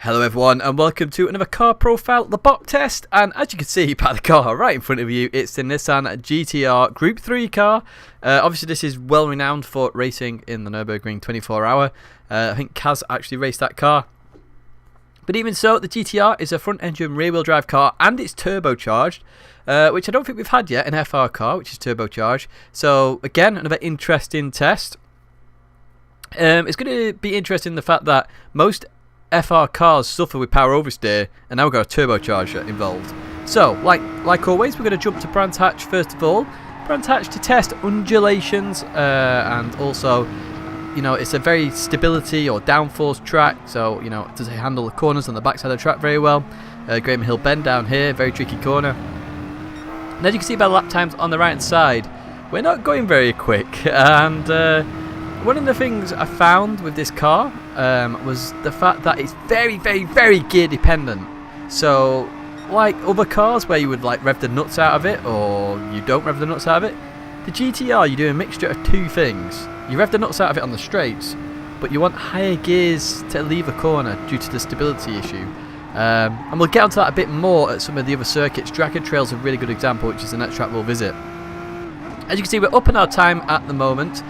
Hello everyone and welcome to another car profile, the BoP test, and as you can see by the car right in front of you, it's the Nissan GTR Gr3 car. Obviously this is well renowned for racing in the Nürburgring 24 hour. I think Kaz actually raced that car. But even so, the GTR is a front engine rear wheel drive car and it's turbocharged, which I don't think we've had yet, an FR car which is turbocharged. So again, another interesting test. It's going to be interesting the fact that most FR cars suffer with power oversteer, and now we've got a turbocharger involved. So, like always, we're going to jump to Brands Hatch first of all. Brands Hatch to test undulations, and also, you know, it's a very stability or downforce track. So, you know, does it handle the corners on the backside of the track very well? Graham Hill Bend down here, very tricky corner. And as you can see by the lap times on the right hand side, we're not going very quick. And one of the things I found with this car was the fact that it's very, very, very gear dependent. So, like other cars where you would like rev the nuts out of it, or you don't rev the nuts out of it, the GTR you do a mixture of two things. You rev the nuts out of it on the straights, but you want higher gears to leave a corner due to the stability issue. And we'll get onto that a bit more at some of the other circuits. Dragon Trail's a really good example, which is the next track we'll visit. As you can see, we're up in our time at the moment.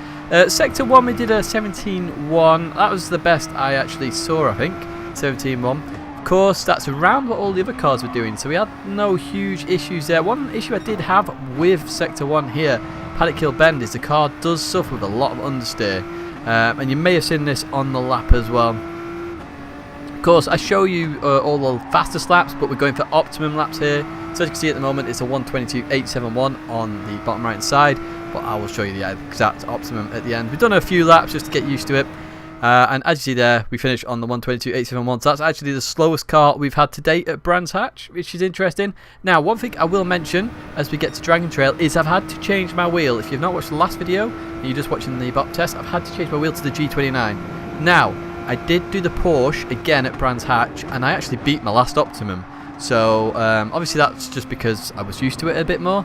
Sector 1 we did a 17.1, that was the best I actually saw, I think, 17.1. Of course, that's around what all the other cars were doing, so we had no huge issues there. One issue I did have with Sector 1 here, Paddock Hill Bend, is the car does suffer with a lot of understeer, and you may have seen this on the lap as well. Of course, I show you all the fastest laps, but we're going for optimum laps here. So as you can see at the moment, it's a 1:22.871 on the bottom right side, but I will show you the exact optimum at the end. We've done a few laps just to get used to it, and as you see there, we finished on the 1:22.871. So that's actually the slowest car we've had to date at Brands Hatch, which is interesting. Now, one thing I will mention as we get to Dragon Trail is I've had to change my wheel. If you've not watched the last video and you're just watching the BoP test, I've had to change my wheel to the G29. Now, I did do the Porsche again at Brands Hatch, and I actually beat my last optimum. So obviously that's just because I was used to it a bit more.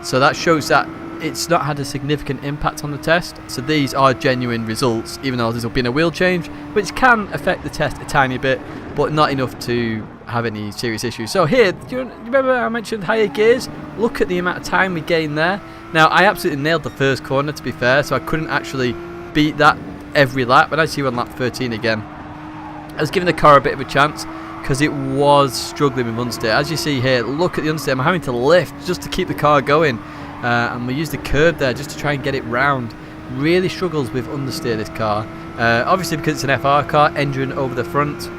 So that shows that it's not had a significant impact on the test. So these are genuine results, even though there's been a wheel change, which can affect the test a tiny bit, but not enough to have any serious issues. So here, do you remember I mentioned higher gears? Look at the amount of time we gained there. Now, I absolutely nailed the first corner, to be fair, so I couldn't actually beat that every lap. But I see on lap 13 again, I was giving the car a bit of a chance, because it was struggling with understeer. As you see here, look at the understeer. I'm having to lift just to keep the car going. And we used the curb there just to try and get it round. Really struggles with understeer, this car. Obviously because it's an FR car, engine over the front.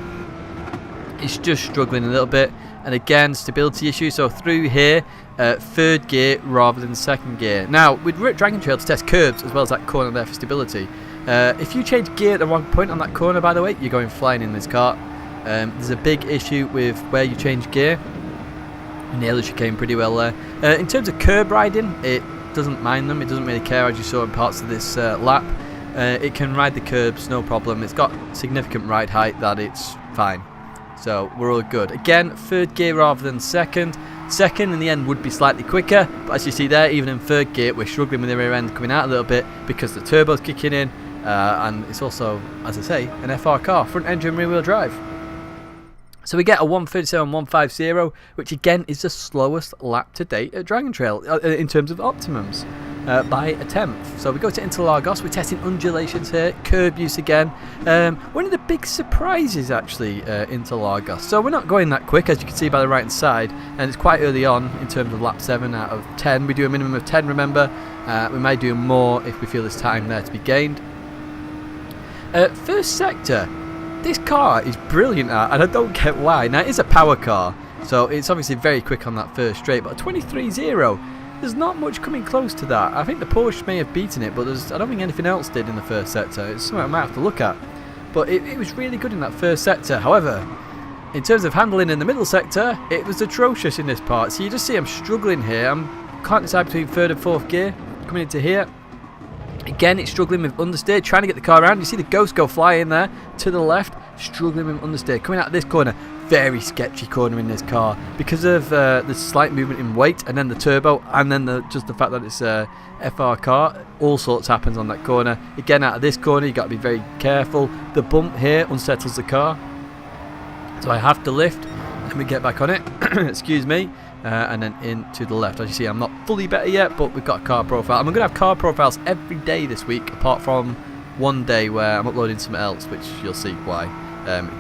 It's just struggling a little bit. And again, stability issue. So through here, third gear rather than second gear. Now, we'd at Dragon Trail to test curbs as well as that corner there for stability. If you change gear at the wrong point on that corner, by the way, you're going flying in this car. There's a big issue with where you change gear. Nailed the chicane pretty well there. In terms of curb riding, it doesn't mind them. It doesn't really care, as you saw in parts of this lap. It can ride the curbs, no problem. It's got significant ride height that it's fine. So we're all good. Again, third gear rather than second. Second in the end would be slightly quicker, but as you see there, even in third gear, we're struggling with the rear end coming out a little bit because the turbo's kicking in. And it's also, as I say, an FR car, front engine rear wheel drive. So we get a 1:37.150, which again is the slowest lap to date at Dragon Trail in terms of optimums, by a 10th. So we go to Interlagos, we're testing undulations here, curb use again. One of the big surprises actually, Interlagos. So we're not going that quick, as you can see by the right hand side, and it's quite early on in terms of lap 7 out of 10. We do a minimum of 10, remember. We might do more if we feel there's time there to be gained. First sector. This car is brilliant at, and I don't get why. Now, it is a power car, so it's obviously very quick on that first straight, but a 23.0, there's not much coming close to that. I think the Porsche may have beaten it, but I don't think anything else did in the first sector. It's something I might have to look at. But it was really good in that first sector. However, in terms of handling in the middle sector, it was atrocious in this part. So you just see I'm struggling here. I can't decide between third and fourth gear coming into here. Again, it's struggling with understeer, trying to get the car around. You see the ghost go fly in there to the left, struggling with understeer. Coming out of this corner, very sketchy corner in this car because of the slight movement in weight, and then the turbo, and then just the fact that it's a FR car. All sorts happens on that corner. Again, out of this corner, you've got to be very careful. The bump here unsettles the car. So I have to lift, let me get back on it, excuse me, and then into the left. As you see, I'm not fully better yet, but we've got a car profile. And we're going to have car profiles every day this week, apart from one day where I'm uploading something else, which you'll see why.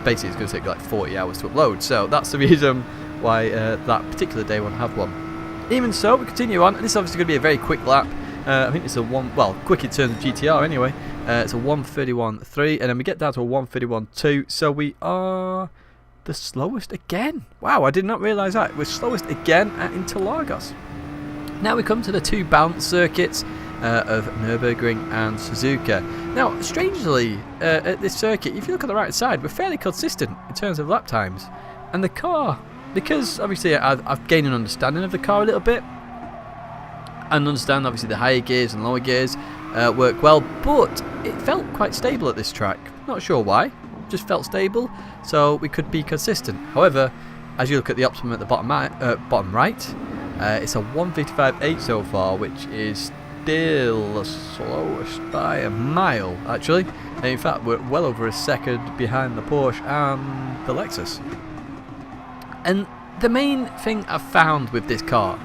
Basically, it's going to take like 40 hours to upload, so that's the reason why that particular day won't have one. Even so, we continue on, and this is obviously going to be a very quick lap. I think it's a quick in terms of GTR anyway. It's a 1:31.3, and then we get down to a 1:31.2, so we are the slowest again. Wow, I did not realise that. We're slowest again at Interlagos. Now we come to the two bounce circuits of Nürburgring and Suzuka. Now, strangely, at this circuit, if you look on the right side, we're fairly consistent in terms of lap times. And the car, because obviously I've gained an understanding of the car a little bit, and understand obviously the higher gears and lower gears work well, but it felt quite stable at this track. Not sure why, just felt stable, so we could be consistent. However, as you look at the optimum at the bottom right, it's a 1:55.8 so far, which is still the slowest by a mile actually, and in fact we're well over a second behind the Porsche and the Lexus. And the main thing I've found with this car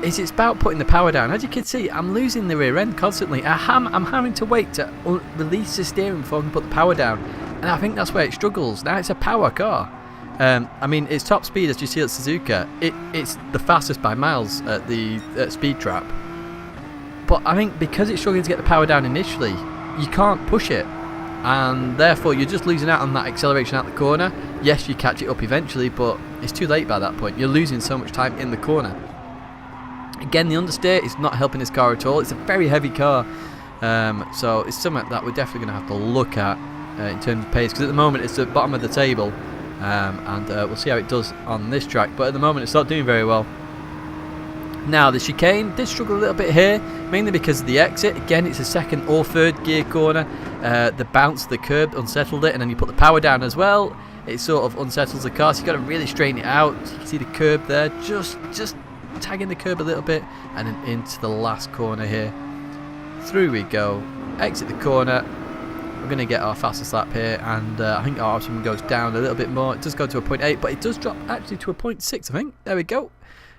is it's about putting the power down. As you can see, I'm losing the rear end constantly. I'm having to wait to release the steering before I can put the power down, and I think that's where it struggles. Now it's a power car. I mean, its top speed, as you see at Suzuka, it's the fastest by miles at the speed trap. But I think because it's struggling to get the power down initially, you can't push it, and therefore you're just losing out on that acceleration out the corner. Yes, you catch it up eventually, but it's too late by that point. You're losing so much time in the corner. Again, the understeer is not helping this car at all. It's a very heavy car, so it's something that we're definitely going to have to look at in terms of pace, because at the moment it's at the bottom of the table, and we'll see how it does on this track, but at the moment it's not doing very well. Now the chicane did struggle a little bit here, mainly because of the exit. Again, it's a second or third gear corner. The bounce of the curb unsettled it, and then you put the power down as well, it sort of unsettles the car, so you've got to really straighten it out. You can see the curb there, just tagging the curb a little bit, and then into the last corner here. Through we go, exit the corner. We're going to get our fastest lap here, and I think our optimum goes down a little bit more. It does go to a 0.8, but it does drop actually to a 0.6, I think. There we go.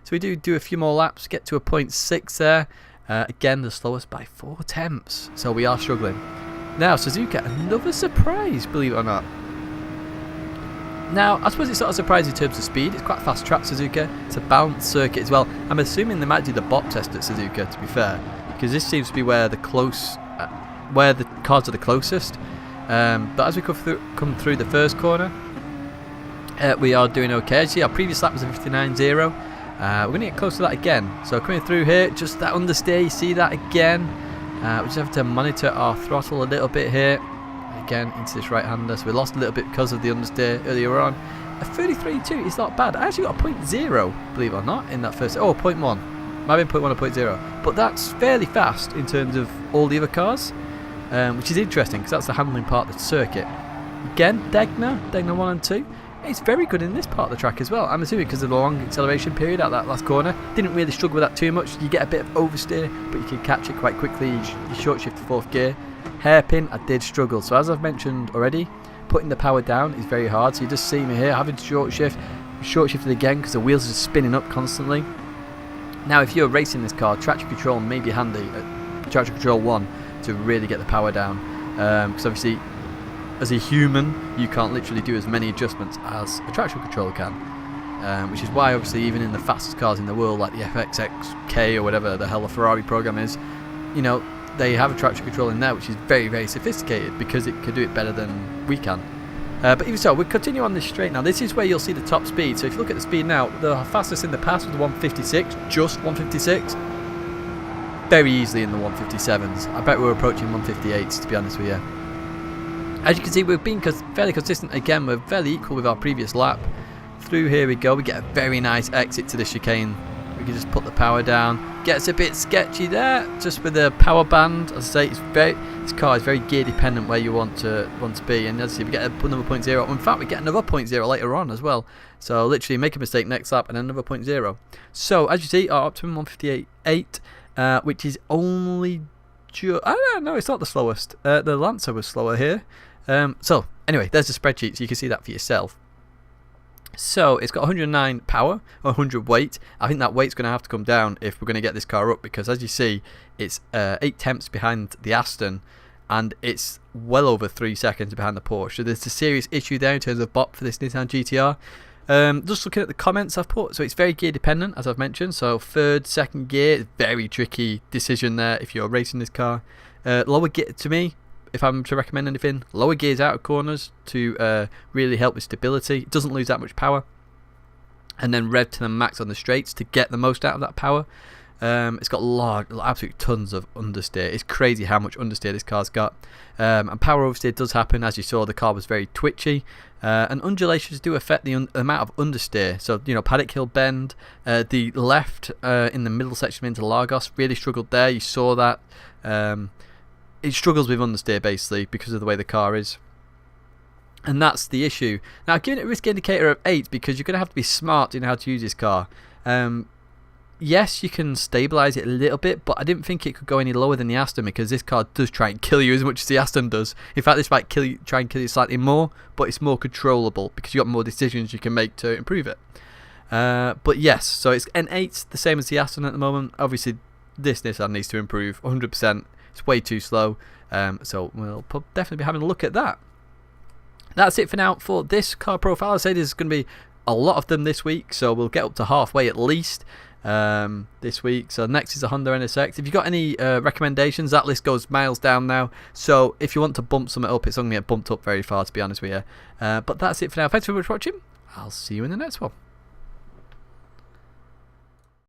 So we do a few more laps, get to a 0.6 there. Again, the slowest by 4/10. So we are struggling. Now, Suzuka, another surprise, believe it or not. Now, I suppose it's not a surprise in terms of speed. It's quite a fast track, Suzuka. It's a bounce circuit as well. I'm assuming they might do the BoP test at Suzuka, to be fair, because this seems to be where the cars are the closest. But as we come through the first corner, we are doing okay. See, our previous lap was a 59.0. We're going to get close to that again. So coming through here, just that understeer, you see that again. We just have to monitor our throttle a little bit here. Again, into this right-hander. So we lost a little bit because of the understeer earlier on. A 33.2 is not bad. I actually got a 0.0, believe it or not, in that first... Oh, 0.1. Might have been 0.1 or 0.0. But that's fairly fast in terms of all the other cars, which is interesting because that's the handling part of the circuit. Again, Tidgney 1 and 2. It's very good in this part of the track as well. I'm assuming because of the long acceleration period at that last corner. Didn't really struggle with that too much. You get a bit of oversteer, but you can catch it quite quickly. You short shift to fourth gear. Hairpin, I did struggle. So as I've mentioned already, putting the power down is very hard. So you just see me here having to short shifted again because the wheels are spinning up constantly. Now, if you're racing this car, traction control may be handy at traction control 1 to really get the power down. Because obviously, as a human, you can't literally do as many adjustments as a traction controller can, which is why obviously even in the fastest cars in the world, like the FXXK or whatever the hell the Ferrari program is, you know, they have a traction control in there which is very, very sophisticated because it can do it better than we can. But even so, we'll continue on this straight now. This is where you'll see the top speed. So if you look at the speed now, the fastest in the past was the 156, just 156. Very easily in the 157s. I bet we're approaching 158s, to be honest with you. As you can see, we've been fairly consistent again. We're fairly equal with our previous lap. Through here we go. We get a very nice exit to the chicane. We can just put the power down. Gets a bit sketchy there, just with the power band. As I say, this car is very gear dependent where you want to be. And as I say, we get another 0.0. In fact, we get another 0.0 later on as well. So literally make a mistake next lap and another 0.0. So as you see, our optimum 158.8, which is only I don't know, it's not the slowest. The Lancer was slower here. So anyway, there's the spreadsheet, so you can see that for yourself. So it's got 109 power, 100 weight. I think that weight's going to have to come down if we're going to get this car up, because as you see, it's 8 tenths behind the Aston, and it's well over 3 seconds behind the Porsche. So there's a serious issue there in terms of BoP for this Nissan GTR. Just looking at the comments I've put, so it's very gear dependent, as I've mentioned. So third, second gear, very tricky decision there if you're racing this car. Lower gear, to me, if I'm to recommend anything, lower gears out of corners to really help with stability. It doesn't lose that much power. And then rev to the max on the straights to get the most out of that power. It's got absolute tons of understeer. It's crazy how much understeer this car's got. And power oversteer does happen. As you saw, the car was very twitchy. And undulations do affect the amount of understeer. So, you know, Paddock Hill Bend, the left in the middle section into Lagos really struggled there. You saw that. It struggles with understeer basically because of the way the car is. And that's the issue. Now, I've given it a risk indicator of 8 because you're going to have to be smart in how to use this car. Yes, you can stabilise it a little bit, but I didn't think it could go any lower than the Aston, because this car does try and kill you as much as the Aston does. In fact, this might try and kill you slightly more, but it's more controllable because you've got more decisions you can make to improve it. But yes, so it's an 8, the same as the Aston at the moment. Obviously, this Nissan needs to improve 100%. It's way too slow, so we'll definitely be having a look at that. That's it for now for this car profile. I say there's going to be a lot of them this week, so we'll get up to halfway at least this week. So next is a Honda NSX. If you've got any recommendations, that list goes miles down now, so if you want to bump something up, it's only going to get bumped up very far, to be honest with you. But that's it for now. Thanks very much for watching. I'll see you in the next one.